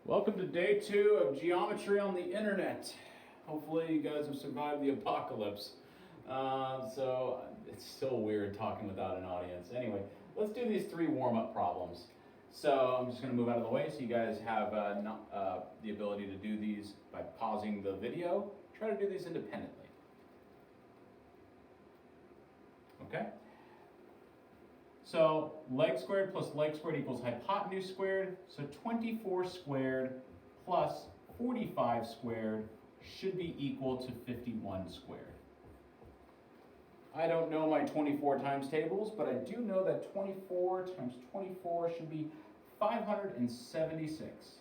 Welcome to day 2 of geometry on the internet. Hopefully you guys have survived the apocalypse. So it's still weird talking without an audience. Anyway, let's do these 3 warm-up problems. So I'm just going to move out of the way so you guys have the ability to do these by pausing the video. Try to do these independently. Okay? So leg squared plus leg squared equals hypotenuse squared. So 24 squared plus 45 squared should be equal to 51 squared. I don't know my 24 times tables, but I do know that 24 times 24 should be 576.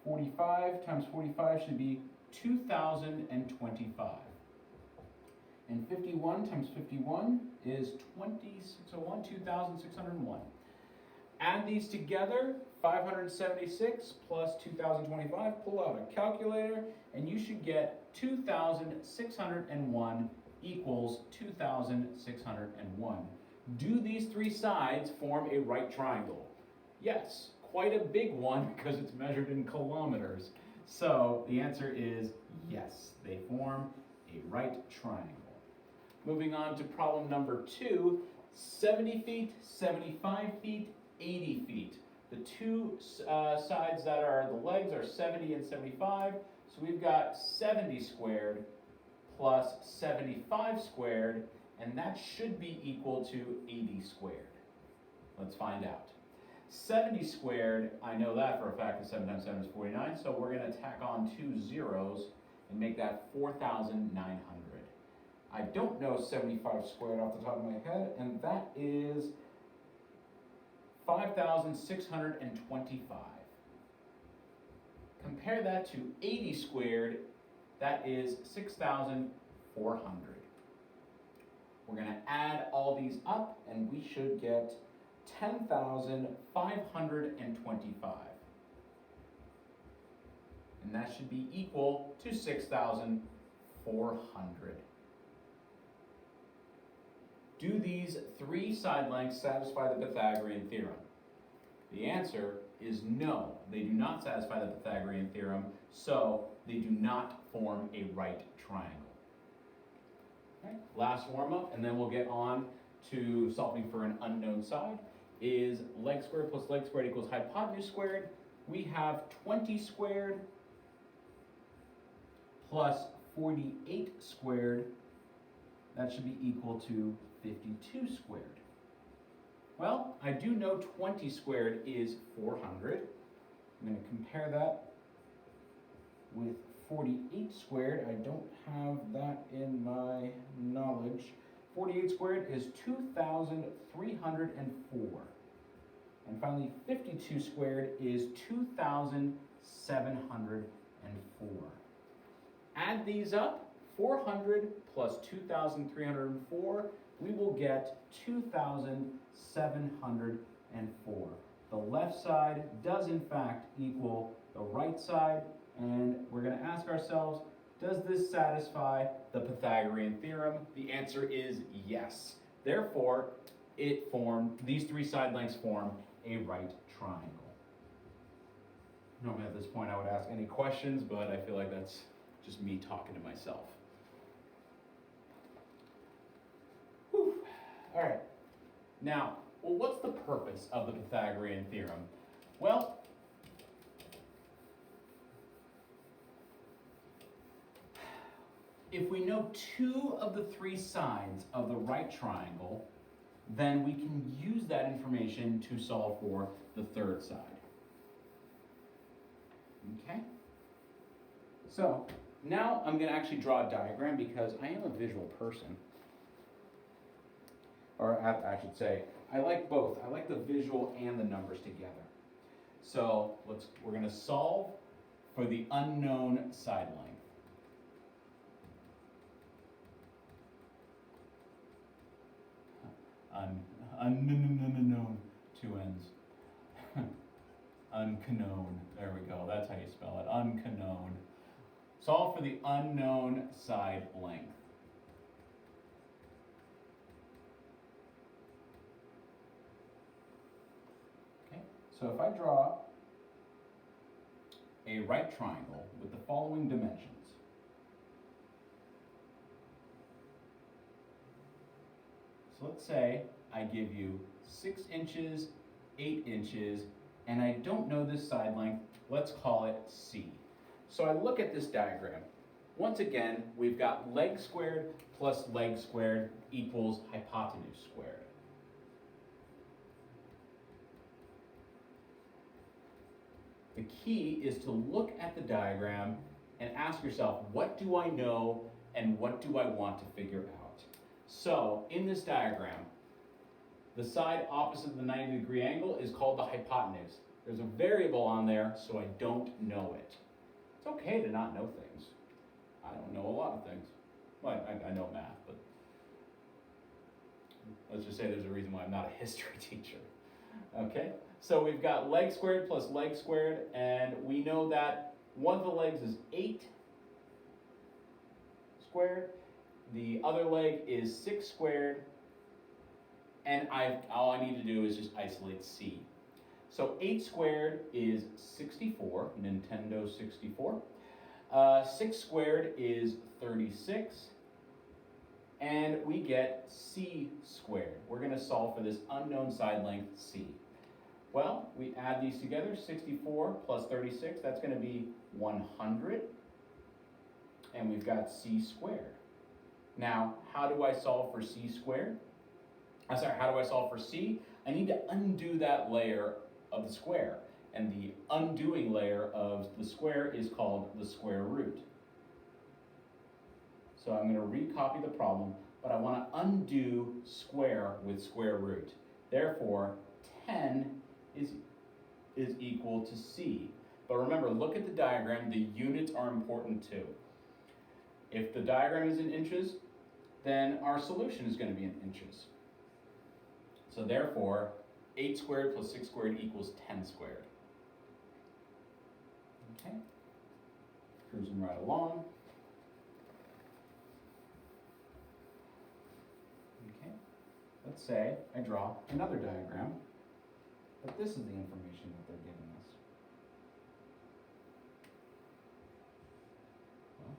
45 times 45 should be 2,025. And 51 times 51 is 2601, 2,601. Add these together, 576 plus 2,025, pull out a calculator, and you should get 2,601 equals 2,601. Do these 3 sides form a right triangle? Yes, quite a big one because it's measured in kilometers. So the answer is yes, they form a right triangle. Moving on to problem number 2, 70 feet, 75 feet, 80 feet. The 2 sides that are the legs are 70 and 75, so we've got 70 squared plus 75 squared, and that should be equal to 80 squared. Let's find out. 70 squared, I know that for a fact, that 7 times 7 is 49, so we're going to tack on 2 zeros and make that 4,900. I don't know 75 squared off the top of my head, and that is 5,625. Compare that to 80 squared, that is 6,400. We're going to add all these up, and we should get 10,525. And that should be equal to 6,400. Do these 3 side lengths satisfy the Pythagorean theorem? The answer is no, they do not satisfy the Pythagorean theorem, so they do not form a right triangle. Okay. Last warm up, and then we'll get on to solving for an unknown side, is leg squared plus leg squared equals hypotenuse squared. We have 20 squared plus 48 squared. That should be equal to 52 squared. Well, I do know 20 squared is 400. I'm going to compare that with 48 squared. I don't have that in my knowledge. 48 squared is 2,304. And finally, 52 squared is 2,704. Add these up. 400 plus 2,304, we will get 2,704. The left side does in fact equal the right side, and we're going to ask ourselves, does this satisfy the Pythagorean theorem? The answer is yes. Therefore, these 3 side lengths form a right triangle. Normally at this point I would ask any questions, but I feel like that's just me talking to myself. All right, now, what's the purpose of the Pythagorean theorem? Well, if we know 2 of the 3 sides of the right triangle, then we can use that information to solve for the 3rd side. Okay? So, now I'm going to actually draw a diagram because I am a visual person. Or I should say, I like both. I like the visual and the numbers together. So we're going to solve for the unknown side length. Unknown, 2 N's. Unknown. There we go. That's how you spell it. Unknown. Solve for the unknown side length. So if I draw a right triangle with the following dimensions. So let's say I give you 6 inches, 8 inches, and I don't know this side length. Let's call it C. So I look at this diagram. Once again, we've got leg squared plus leg squared equals hypotenuse squared. The key is to look at the diagram and ask yourself, what do I know and what do I want to figure out? So in this diagram, the side opposite the 90-degree angle is called the hypotenuse. There's a variable on there, so I don't know it. It's okay to not know things. I don't know a lot of things. Well, I know math, but let's just say there's a reason why I'm not a history teacher. Okay, so we've got leg squared plus leg squared, and we know that one of the legs is 8 squared, the other leg is 6 squared, and all I need to do is just isolate C. So 8 squared is 64, Nintendo 64. 6 squared is 36, and we get C squared. We're going to solve for this unknown side length C. Well, we add these together, 64 plus 36, that's going to be 100, and we've got C squared. Now, how do I solve for C squared? How do I solve for C? I need to undo that layer of the square, and the undoing layer of the square is called the square root. So I'm going to recopy the problem, but I want to undo square with square root. Therefore, 10 is equal to C. But remember, look at the diagram, the units are important too. If the diagram is in inches, then our solution is going to be in inches. So therefore, 8 squared plus 6 squared equals 10 squared. Okay, cruising right along. Okay, let's say I draw another diagram, but this is the information that they're giving us. Well,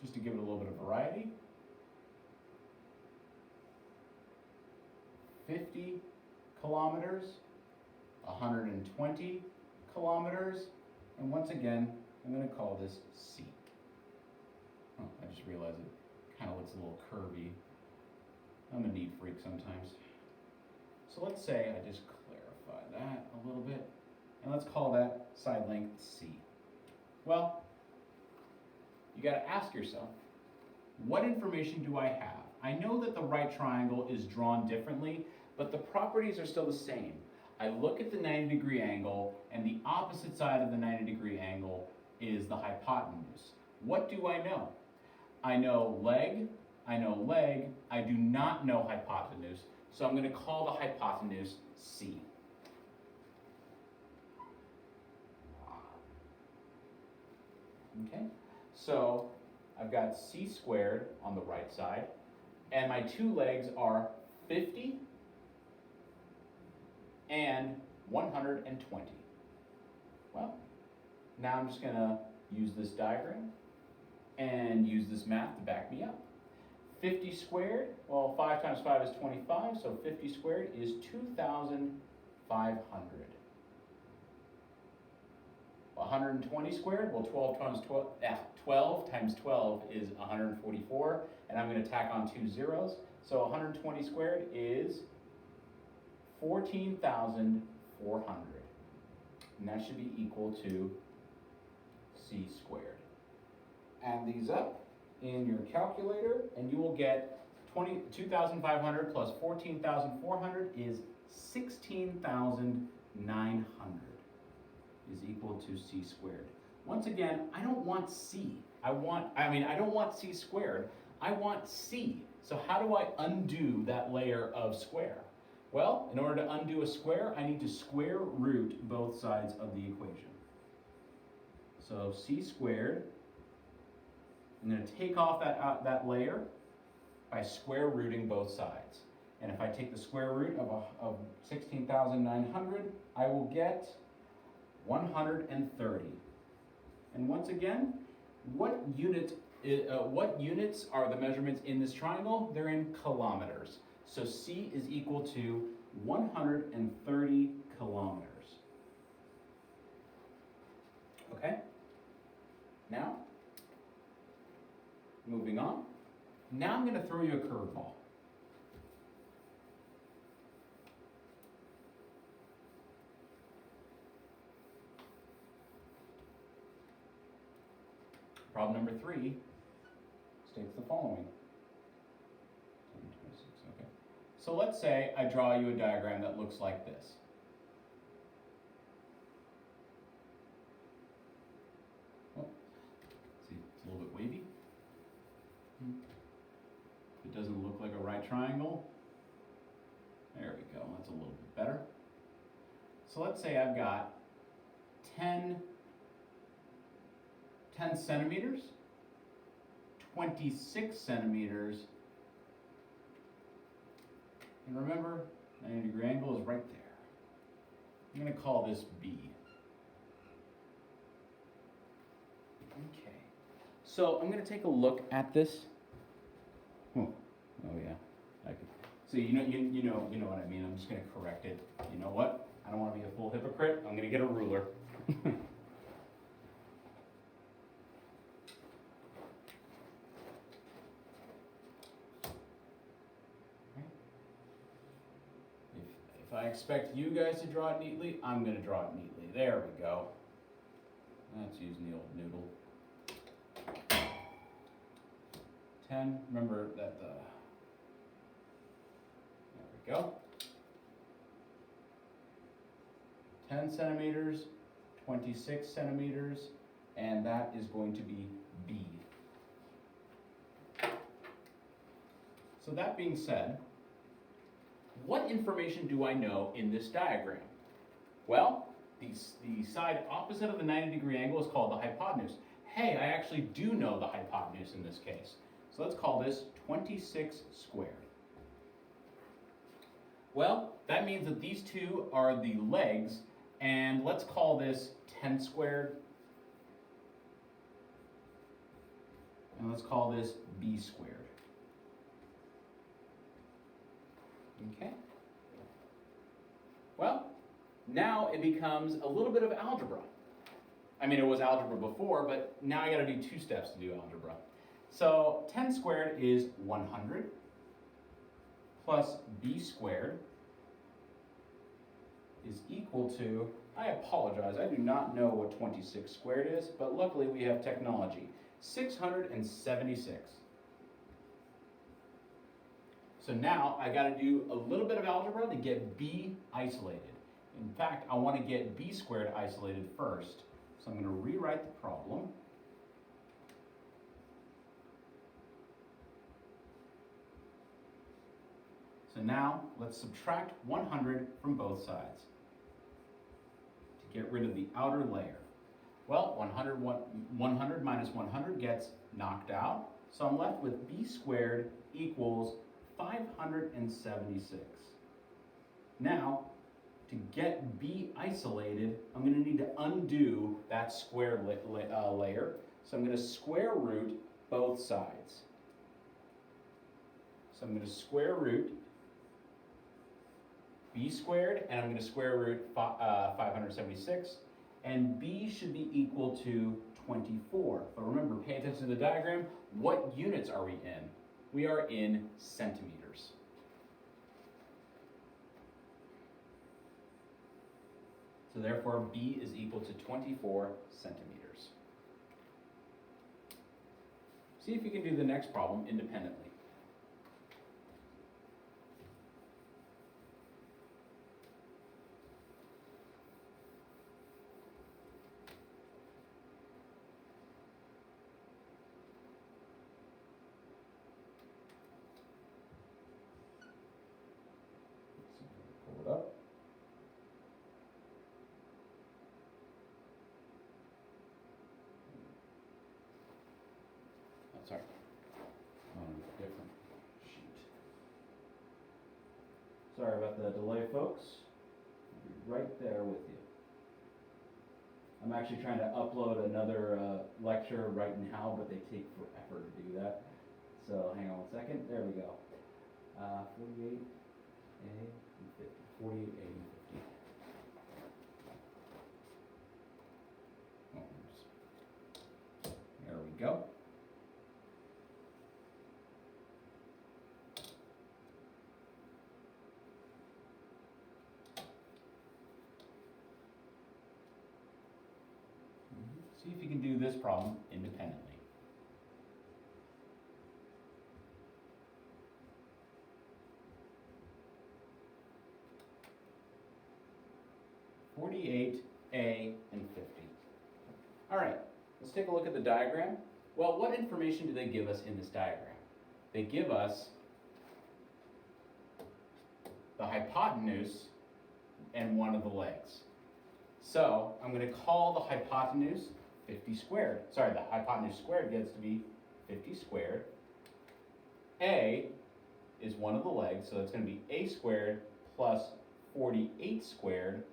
just to give it a little bit of variety, 50 kilometers, 120 kilometers, and once again, I'm going to call this C. Oh, I just realized it kind of looks a little curvy. I'm a neat freak sometimes. So let's say I just clarify that a little bit, and let's call that side length C. Well, you got to ask yourself, what information do I have? I know that the right triangle is drawn differently, but the properties are still the same. I look at the 90-degree angle, and the opposite side of the 90-degree angle is the hypotenuse. What do I know? I know leg, I do not know hypotenuse, so I'm going to call the hypotenuse C. Okay, so I've got C squared on the right side, and my two legs are 50 and 120. Well, now I'm just going to use this diagram and use this math to back me up. 50 squared, well, 5 times 5 is 25, so 50 squared is 2,500. 120 squared, well, 12 times 12 is 144, and I'm going to tack on 2 zeros. So 120 squared is 14,400, and that should be equal to C squared. Add these up in your calculator, and you will get 2,500 plus 14,400 is 16,900 is equal to C squared. Once again, I don't want C. I don't want C squared. I want C. So how do I undo that layer of square? Well, in order to undo a square, I need to square root both sides of the equation. So C squared, I'm going to take off that layer by square rooting both sides. And if I take the square root of 16,900, I will get 130. And once again, what units are the measurements in this triangle? They're in kilometers. So C is equal to 130 kilometers. Okay? Now, moving on. Now I'm going to throw you a curveball. Problem number 3 states the following. 26, okay. So let's say I draw you a diagram that looks like this. Oh, see, it's a little bit wavy. It doesn't look like a right triangle. There we go, that's a little bit better. So let's say I've got 10 centimeters, 26 centimeters, and remember, 90-degree angle is right there. I'm going to call this B. Okay, so I'm going to take a look at this. Oh yeah, I could. So you know what I mean. I'm just going to correct it. You know what? I don't want to be a full hypocrite. I'm going to get a ruler. If I expect you guys to draw it neatly, I'm going to draw it neatly. There we go. That's using the old noodle. 10, remember that there we go. 10 centimeters, 26 centimeters, and that is going to be B. So that being said, what information do I know in this diagram? Well, the side opposite of the 90-degree angle is called the hypotenuse. Hey, I actually do know the hypotenuse in this case. So let's call this 26 squared. Well, that means that these two are the legs, and let's call this 10 squared. And let's call this B squared. Okay. Well, now it becomes a little bit of algebra. I mean, it was algebra before, but now I got to do 2 steps to do algebra. So 10 squared is 100 plus B squared is equal to, I apologize, I do not know what 26 squared is, but luckily we have technology, 676. So now I got to do a little bit of algebra to get B isolated. In fact, I want to get B squared isolated first. So I'm going to rewrite the problem. So now let's subtract 100 from both sides to get rid of the outer layer. Well, 100 minus 100 gets knocked out. So I'm left with B squared equals 576. Now, to get B isolated, I'm going to need to undo that square layer. So I'm going to square root both sides. So I'm going to square root B squared, and I'm going to square root 576. And B should be equal to 24. But remember, pay attention to the diagram. What units are we in? We are in centimeters. So therefore, B is equal to 24 centimeters. See if you can do the next problem independently. Pull it up. Sorry, on a different sheet. Sorry about the delay, folks. I'll be right there with you. I'm actually trying to upload another lecture right now, but they take forever to do that. So hang on 1 second. There we go. 48A and 50. 48A and 50. There we go. See if you can do this problem independently. A and 50. All right, let's take a look at the diagram. Well, what information do they give us in this diagram? They give us the hypotenuse and one of the legs. So I'm going to call the hypotenuse 50 squared. Sorry, the hypotenuse squared gets to be 50 squared. A is one of the legs, so that's going to be A squared plus 48 squared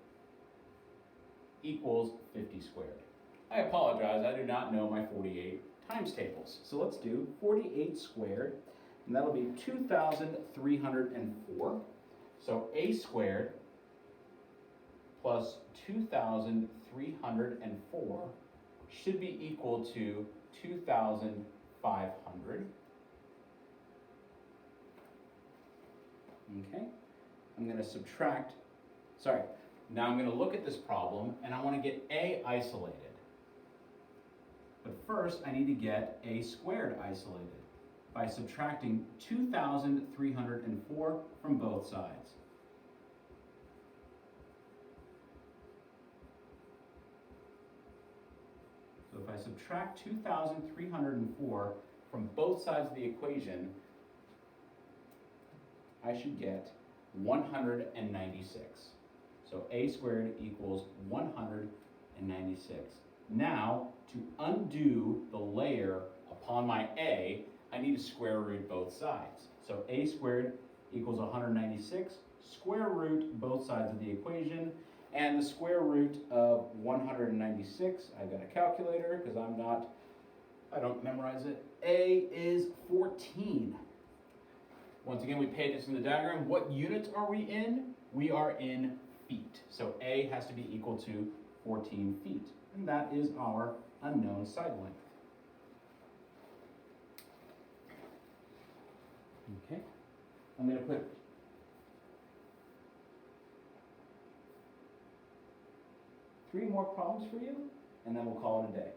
equals 50 squared. I apologize, I do not know my 48 times tables. So let's do 48 squared, and that'll be 2,304. So A squared plus 2,304 should be equal to 2,500. Okay, I'm going to subtract, now I'm going to look at this problem and I want to get A isolated. But first I need to get A squared isolated by subtracting 2,304 from both sides. So if I subtract 2,304 from both sides of the equation, I should get 196. So A squared equals 196. Now, to undo the layer upon my A, I need to square root both sides. So A squared equals 196, square root both sides of the equation, and the square root of 196, I've got a calculator because I don't memorize it. A is 14. Once again, we pay attention to the diagram. What units are we in? We are in feet. So A has to be equal to 14 feet. And that is our unknown side length. Okay, I'm going to put three more problems for you, and then we'll call it a day.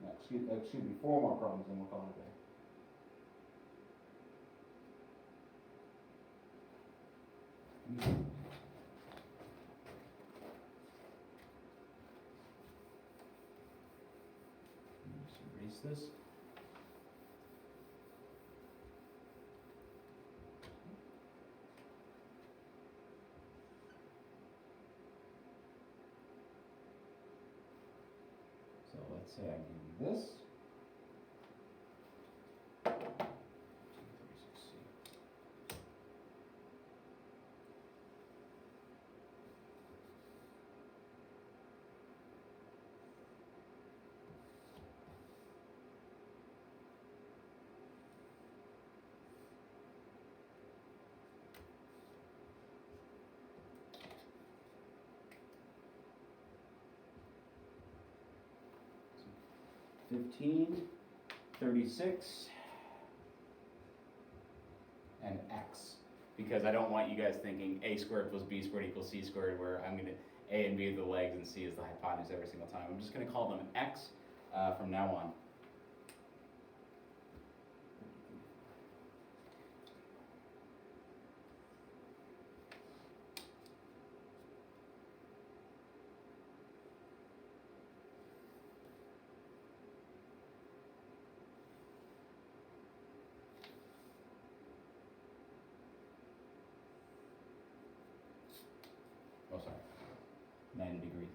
No, excuse me, four more problems, and we'll call it a day. Let's erase this. So let's say I give you this. 236C. So 15, 36, and x. Because I don't want you guys thinking a squared plus b squared equals c squared, where I'm going to a and b are the legs and c is the hypotenuse every single time. I'm just going to call them x from now on. Oh, sorry, 90 degrees.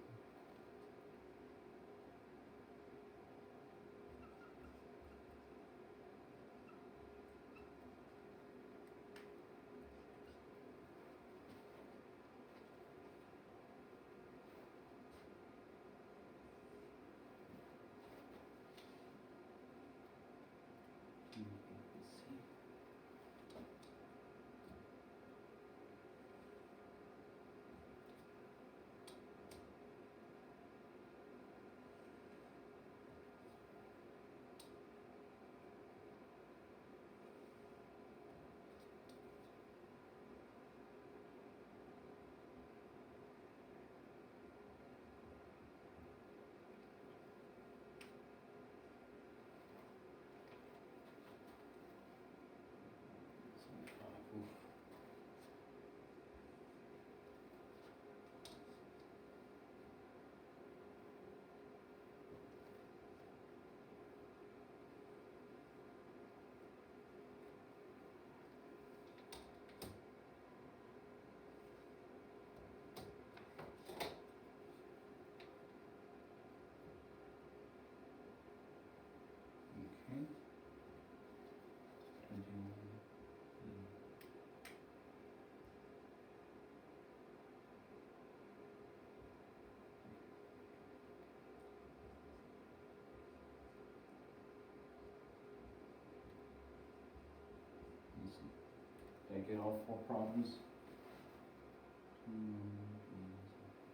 Did I get all 4 problems?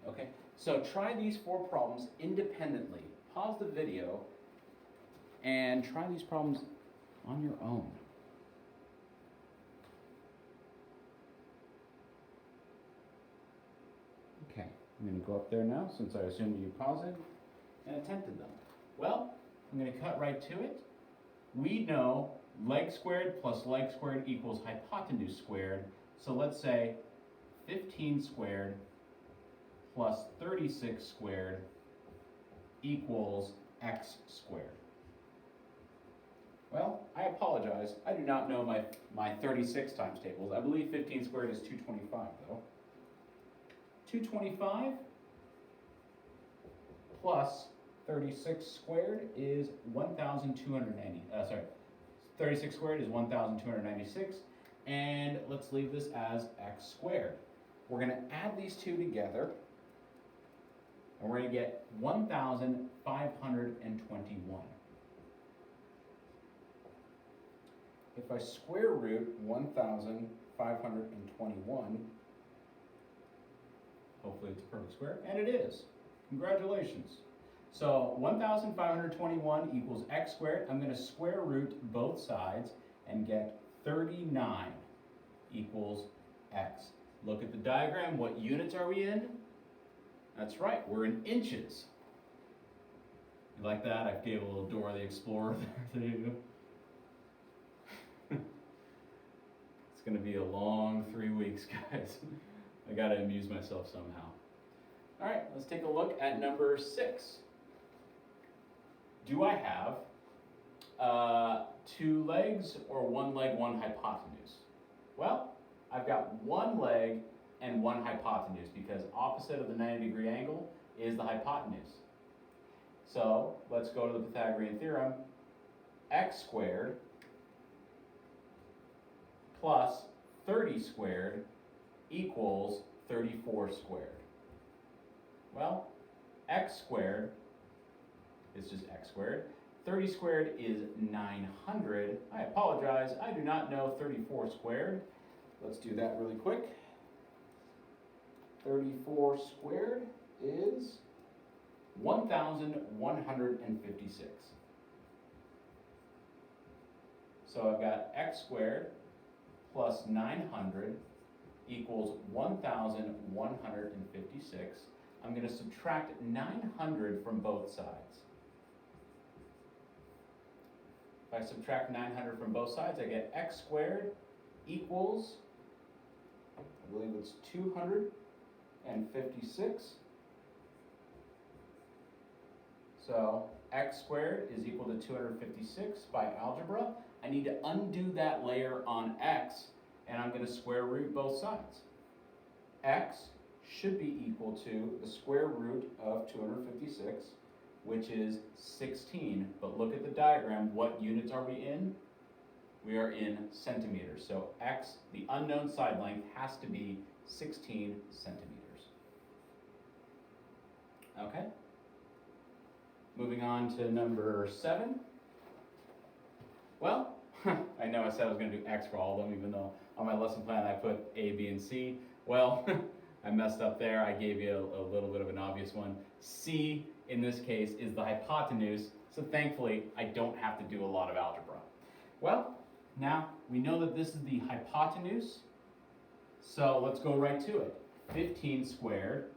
Okay, so try these 4 problems independently. Pause the video and try these problems on your own. Okay, I'm going to go up there now since I assumed you paused it and attempted them. Well, I'm going to cut right to it. We know leg squared plus leg squared equals hypotenuse squared. So let's say 15 squared plus 36 squared equals x squared. Well, I apologize. I do not know my 36 times tables. I believe 15 squared is 225 though. 225 plus 36 squared is 1,290. 36 squared is 1,296. And let's leave this as x squared. We're going to add these two together, and we're going to get 1,521. If I square root 1,521, hopefully it's a perfect square, and it is. Congratulations. So 1,521 equals x squared. I'm going to square root both sides and get 39 equals x. Look at the diagram. What units are we in? That's right, we're in inches. You like that? I gave a little Dora the Explorer there to you. It's going to be a long 3 weeks, guys. I got to amuse myself somehow. All right, let's take a look at number 6. Do I have 2 legs or 1 leg, 1 hypotenuse? Well, I've got 1 leg and 1 hypotenuse because opposite of the 90-degree angle is the hypotenuse. So let's go to the Pythagorean Theorem. X squared plus 30 squared equals 34 squared. Well, x squared is just x squared. 30 squared is 900. I apologize, I do not know 34 squared. Let's do that really quick. 34 squared is 1,156. So I've got x squared plus 900 equals 1,156. I'm going to subtract 900 from both sides. If I subtract 900 from both sides, I get x squared equals, I believe it's 256. So x squared is equal to 256 by algebra. I need to undo that layer on x, and I'm going to square root both sides. X should be equal to the square root of 256, which is 16. But look at the diagram. What units are we in? We are in centimeters. So x, the unknown side length, has to be 16 centimeters. Okay? Moving on to number 7. Well, I know I said I was going to do x for all of them, even though on my lesson plan I put A, B, and C. Well, I messed up there. I gave you a little bit of an obvious one. C, in this case, is the hypotenuse, so thankfully I don't have to do a lot of algebra. Well, now we know that this is the hypotenuse, so let's go right to it. 15 squared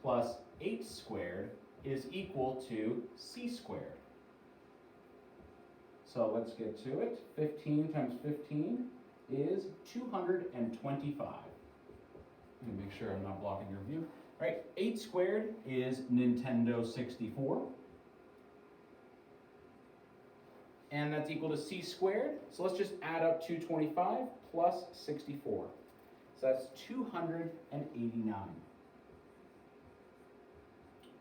plus 8 squared is equal to C squared. So let's get to it. 15 times 15 is 225. Let me make sure I'm not blocking your view. All right, 8 squared is Nintendo 64. And that's equal to C squared. So let's just add up 225 plus 64. So that's 289.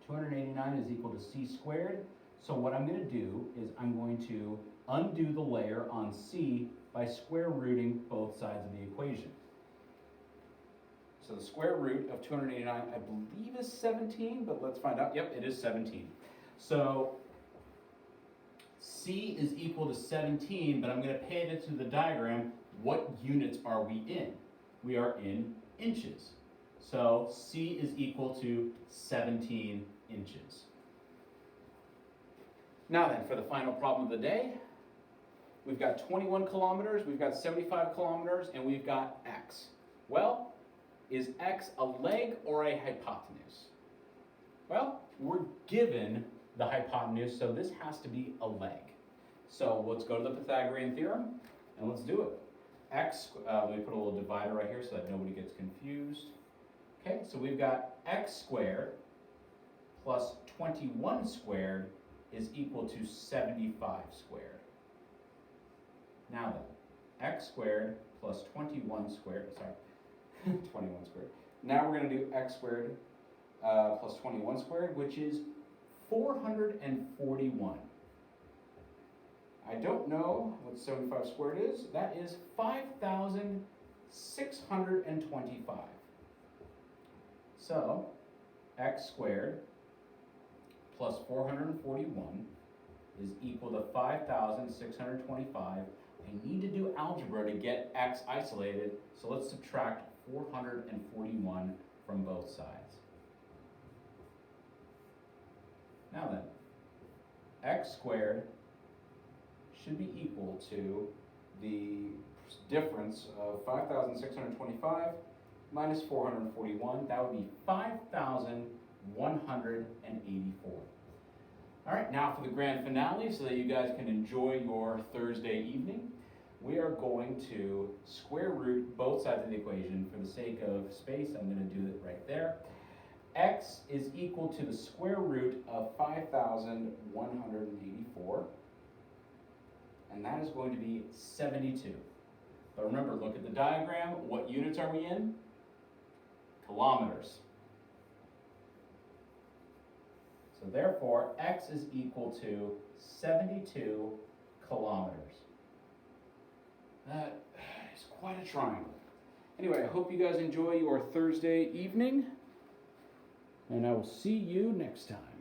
289 is equal to C squared. So what I'm going to do is I'm going to undo the layer on C by square rooting both sides of the equation. So the square root of 289, I believe, is 17, but let's find out. Yep, it is 17. So C is equal to 17, but I'm going to pay attention to the diagram. What units are we in? We are in inches. So C is equal to 17 inches. Now then, for the final problem of the day, we've got 21 kilometers, we've got 75 kilometers, and we've got x. Well, is x a leg or a hypotenuse? Well, we're given the hypotenuse, so this has to be a leg. So let's go to the Pythagorean Theorem, and let's do it. Let me put a little divider right here so that nobody gets confused. Okay, so we've got x squared plus 21 squared is equal to 75 squared. Now then, x squared plus 21 squared, 21 squared. Now we're going to do x squared plus 21 squared, which is 441. I don't know what 75 squared is. That is 5,625. So, x squared plus 441 is equal to 5,625. I need to do algebra to get x isolated, so let's subtract 441 from both sides. Now then, x squared should be equal to the difference of 5,625 minus 441. That would be 5,184. All right, now for the grand finale, so that you guys can enjoy your Thursday evening, we are going to square root both sides of the equation. For the sake of space, I'm going to do it right there. X is equal to the square root of 5,184, and that is going to be 72. But remember, look at the diagram. What units are we in? Kilometers. So therefore, x is equal to 72 kilometers. That is quite a triangle. Anyway, I hope you guys enjoy your Thursday evening, and I will see you next time.